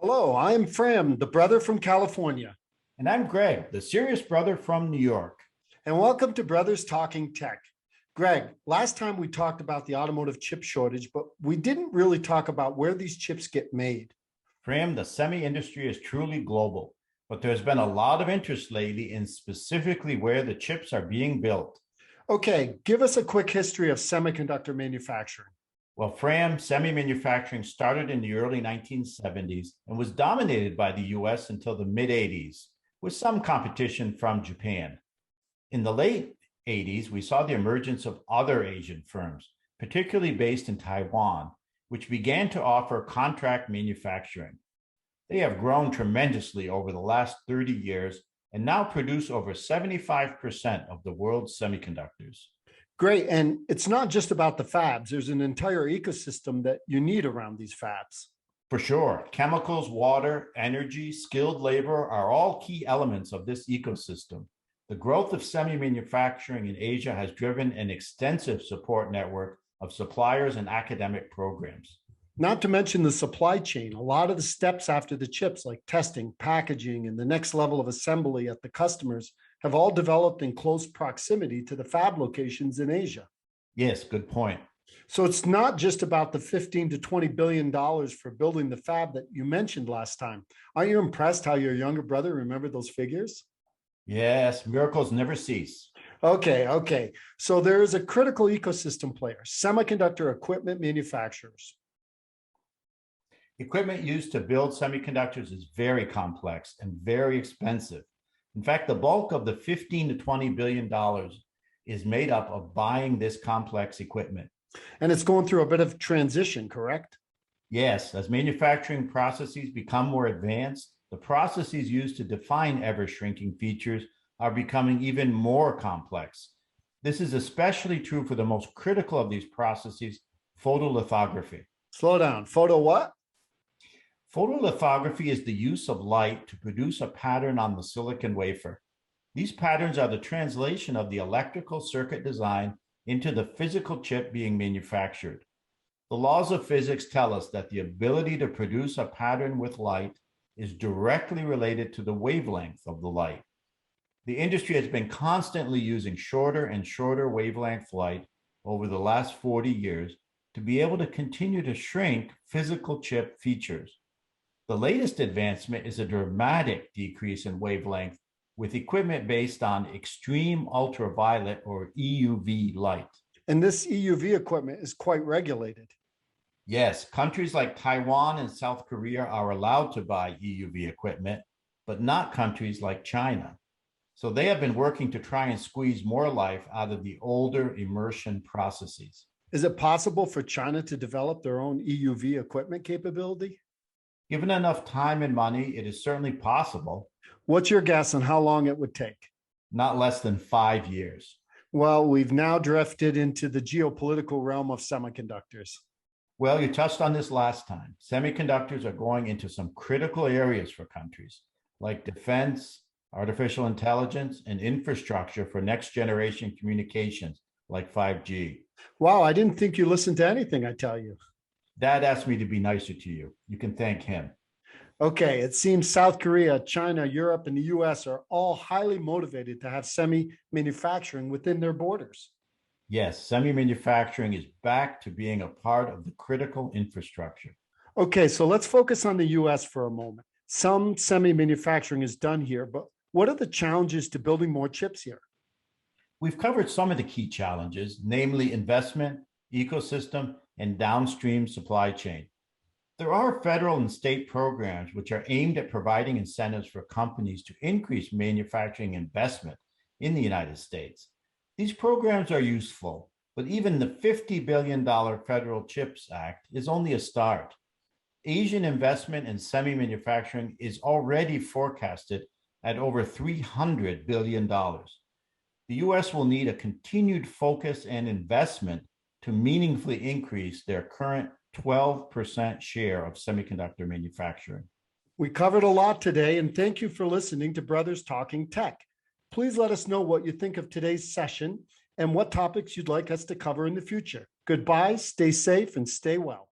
Hello, I'm Fram, the brother from California, And I'm Greg, the serious brother from New York. and welcome to Brothers Talking Tech. Greg, last time we talked about the automotive chip shortage, but we didn't really talk about where these chips get made. Fram, the semi industry is truly global, but there's been a lot of interest lately in specifically where the chips are being built. Okay, give us a quick history of semiconductor manufacturing. Well, Fram, semi manufacturing started in the early 1970s and was dominated by the US until the mid 80s, with some competition from Japan. In the late 80s, we saw the emergence of other Asian firms, particularly based in Taiwan, which began to offer contract manufacturing. They have grown tremendously over the last 30 years and now produce over 75% of the world's semiconductors. Great, and it's not just about the fabs. There's an entire ecosystem that you need around these fabs. For sure, chemicals, water, energy, skilled labor are all key elements of this ecosystem. The growth of semi-manufacturing in Asia has driven an extensive support network of suppliers and academic programs. Not to mention the supply chain. A lot of the steps after the chips, like testing, packaging, and the next level of assembly at the customers, have all developed in close proximity to the fab locations in Asia. Yes, good point. So it's not just about the 15 to $20 billion for building the fab that you mentioned last time. Aren't you impressed how your younger brother remembered those figures? Yes, miracles never cease. Okay. So there is a critical ecosystem player, semiconductor equipment manufacturers. Equipment used to build semiconductors is very complex and very expensive. In fact, the bulk of the 15 to $20 billion is made up of buying this complex equipment. And it's going through a bit of transition, correct? Yes, as manufacturing processes become more advanced, the processes used to define ever-shrinking features are becoming even more complex. This is especially true for the most critical of these processes, photolithography. Slow down. Photo what? Photolithography is the use of light to produce a pattern on the silicon wafer. These patterns are the translation of the electrical circuit design into the physical chip being manufactured. The laws of physics tell us that the ability to produce a pattern with light is directly related to the wavelength of the light. The industry has been constantly using shorter and shorter wavelength light over the last 40 years to be able to continue to shrink physical chip features. The latest advancement is a dramatic decrease in wavelength with equipment based on extreme ultraviolet or EUV light. And this EUV equipment is quite regulated. Yes, countries like Taiwan and South Korea are allowed to buy EUV equipment, but not countries like China. So they have been working to try and squeeze more life out of the older immersion processes. Is it possible for China to develop their own EUV equipment capability? Given enough time and money, it is certainly possible. What's your guess on how long it would take? Not less than 5 years. Well, we've now drifted into the geopolitical realm of semiconductors. Well, you touched on this last time. Semiconductors are going into some critical areas for countries like defense, artificial intelligence, and infrastructure for next generation communications like 5G. Wow, I didn't think you listened to anything I tell you. Dad asked me to be nicer to you. You can thank him. Okay, it seems South Korea, China, Europe, and the US are all highly motivated to have semi-manufacturing within their borders. Yes, semi-manufacturing is back to being a part of the critical infrastructure. Okay, so let's focus on the US for a moment. Some semi-manufacturing is done here, but what are the challenges to building more chips here? We've covered some of the key challenges, namely investment, ecosystem, and downstream supply chain. There are federal and state programs which are aimed at providing incentives for companies to increase manufacturing investment in the United States. These programs are useful, but even the $50 billion Federal CHIPS Act is only a start. Asian investment in semi-manufacturing is already forecasted at over $300 billion. The US will need a continued focus and investment to meaningfully increase their current 12% share of semiconductor manufacturing. We covered a lot today, and thank you for listening to Brothers Talking Tech. Please let us know what you think of today's session and what topics you'd like us to cover in the future. Goodbye, stay safe, and stay well.